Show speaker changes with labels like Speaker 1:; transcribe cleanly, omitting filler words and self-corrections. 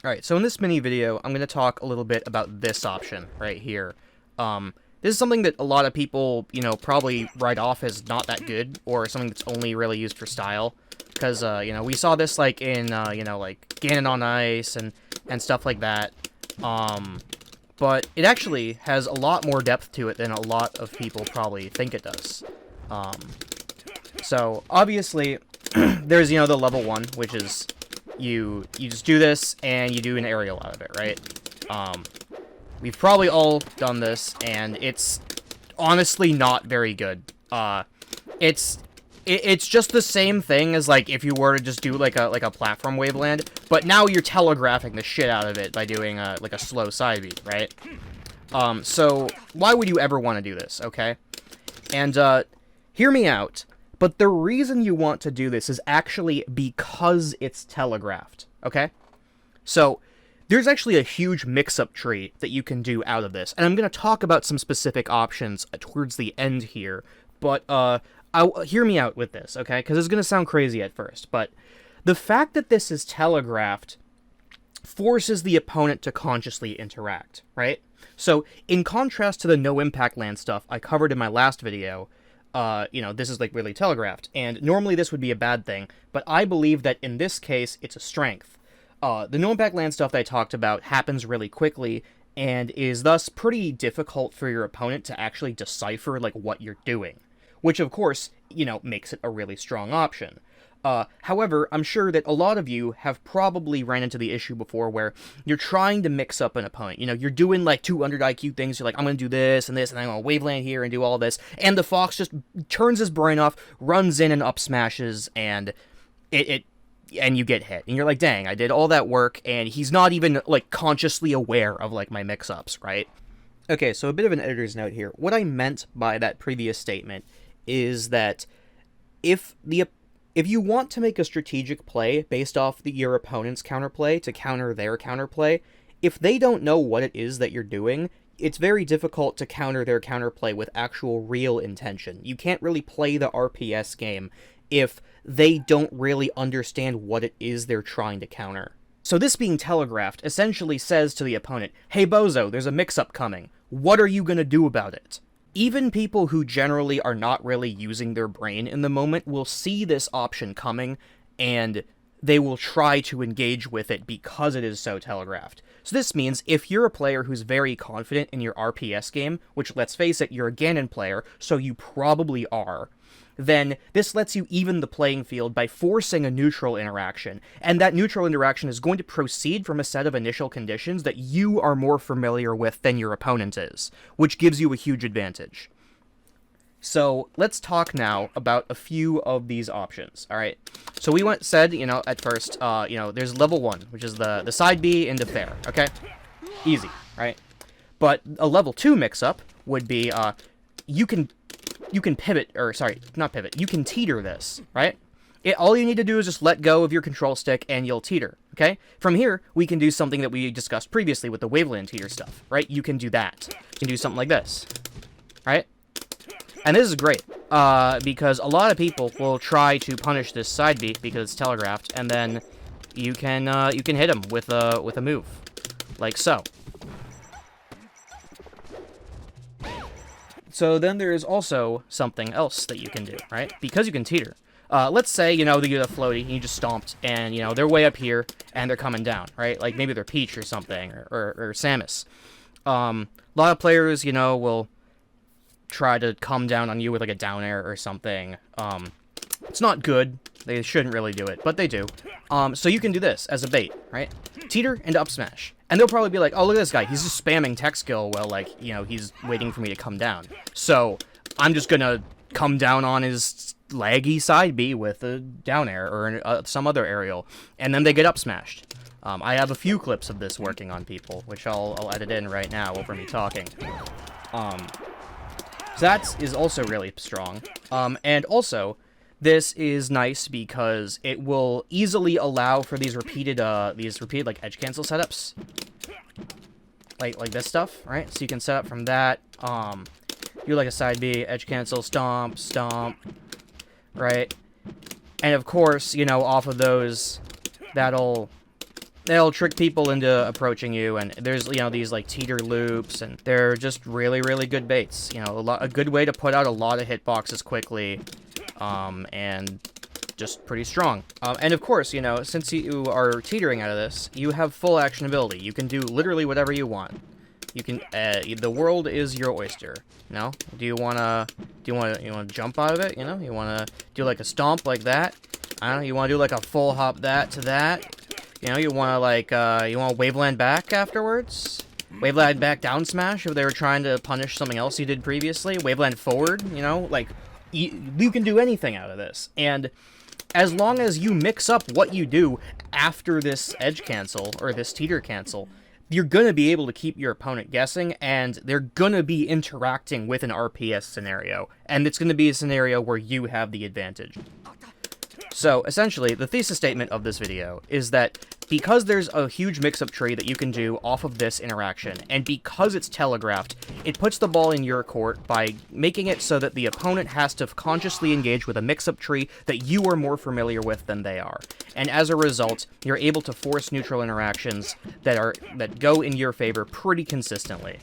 Speaker 1: Alright, so in this mini video, I'm going to talk a little bit about this option right here. This is something that a lot of people, probably write off as not that good, or something that's only really used for style. Because, we saw this, like, in, like, Ganon on Ice and stuff like that. But it actually has a lot more depth to it than a lot of people probably think it does. So, obviously, there's, the level 1, which is... You just do this, and you do an aerial out of it, right? We've probably all done this, and it's honestly not very good. It's just the same thing as, like, if you were to just do, like a platform waveland, but now you're telegraphing the shit out of it by doing, like a slow side beat, right? So, why would you ever want to do this, okay? And, hear me out. But the reason you want to do this is actually because it's telegraphed, okay? So, there's actually a huge mix-up tree that you can do out of this, and I'm going to talk about some specific options towards the end here, but, hear me out with this, okay? Because it's going to sound crazy at first, but the fact that this is telegraphed forces the opponent to consciously interact, right? So, in contrast to the no-impact land stuff I covered in my last video, this is, like, really telegraphed, and normally this would be a bad thing, but I believe that in this case, it's a strength. The no-impact land stuff that I talked about happens really quickly, and is thus pretty difficult for your opponent to actually decipher, like, what you're doing, which, of course, makes it a really strong option. However, I'm sure that a lot of you have probably ran into the issue before where you're trying to mix up an opponent. You're doing, like, 200 IQ things. You're like, I'm going to do this, and I'm going to waveland here and do all this. And the fox just turns his brain off, runs in and up smashes, and and you get hit. And you're like, dang, I did all that work, and he's not even, like, consciously aware of, like, my mix-ups, right? Okay, so a bit of an editor's note here. What I meant by that previous statement is that if you want to make a strategic play based off your opponent's counterplay to counter their counterplay, if they don't know what it is that you're doing, it's very difficult to counter their counterplay with actual real intention. You can't really play the RPS game if they don't really understand what it is they're trying to counter. So this being telegraphed essentially says to the opponent, hey bozo, there's a mix-up coming. What are you gonna do about it? Even people who generally are not really using their brain in the moment will see this option coming, and they will try to engage with it because it is so telegraphed. So this means if you're a player who's very confident in your RPS game, which, let's face it, you're a Ganon player, so you probably are, then this lets you even the playing field by forcing a neutral interaction, and that neutral interaction is going to proceed from a set of initial conditions that you are more familiar with than your opponent is, which gives you a huge advantage. So let's talk now about a few of these options, alright? So we said, at first, there's level 1, which is the side B into fair, okay? Easy, right? But a level 2 mix-up would be, you can pivot, or sorry, not pivot, you can teeter this, right? All you need to do is just let go of your control stick and you'll teeter, okay? From here, we can do something that we discussed previously with the waveland teeter stuff, right? You can do that. You can do something like this, right? And this is great, because a lot of people will try to punish this side beat because it's telegraphed, and then you can hit them with a move, like so. So then there is also something else that you can do, right? Because you can teeter. Let's say, they get a floaty, and you just stomped, and, they're way up here, and they're coming down, right? Like, maybe they're Peach or something, or Samus. A lot of players, will try to come down on you with, like, a down air or something. It's not good. They shouldn't really do it, but they do. So you can do this as a bait, right? Teeter and up smash. And they'll probably be like, oh, look at this guy. He's just spamming tech skill while, like, he's waiting for me to come down. So I'm just gonna come down on his laggy side B with a down air or some other aerial. And then they get up smashed. I have a few clips of this working on people, which I'll edit in right now over me talking. So that is also really strong. And also, this is nice because it will easily allow for these repeated like edge cancel setups, like this stuff, right? So you can set up from that. Do like a side B, edge cancel, stomp, stomp, right? And of course, off of those, that'll they'll trick people into approaching you, and there's, you know, these, like, teeter loops, and they're just really, really good baits. You know, a good way to put out a lot of hitboxes quickly, and just pretty strong. And of course, you know, since you are teetering out of this, you have full actionability. You can do literally whatever you want. You can, the world is your oyster. No? Do you wanna jump out of it? You know, you wanna do like a stomp like that? I don't know, you wanna do like a full hop that to that? You know, you wanna like, you wanna waveland back afterwards? Waveland back down smash if they were trying to punish something else you did previously? Waveland forward, you know, like, you can do anything out of this. And as long as you mix up what you do after this edge cancel, or this teeter cancel, you're going to be able to keep your opponent guessing, and they're going to be interacting with an RPS scenario, and it's going to be a scenario where you have the advantage. So, essentially, the thesis statement of this video is that because there's a huge mix-up tree that you can do off of this interaction, and because it's telegraphed, it puts the ball in your court by making it so that the opponent has to consciously engage with a mix-up tree that you are more familiar with than they are. And as a result, you're able to force neutral interactions that go in your favor pretty consistently.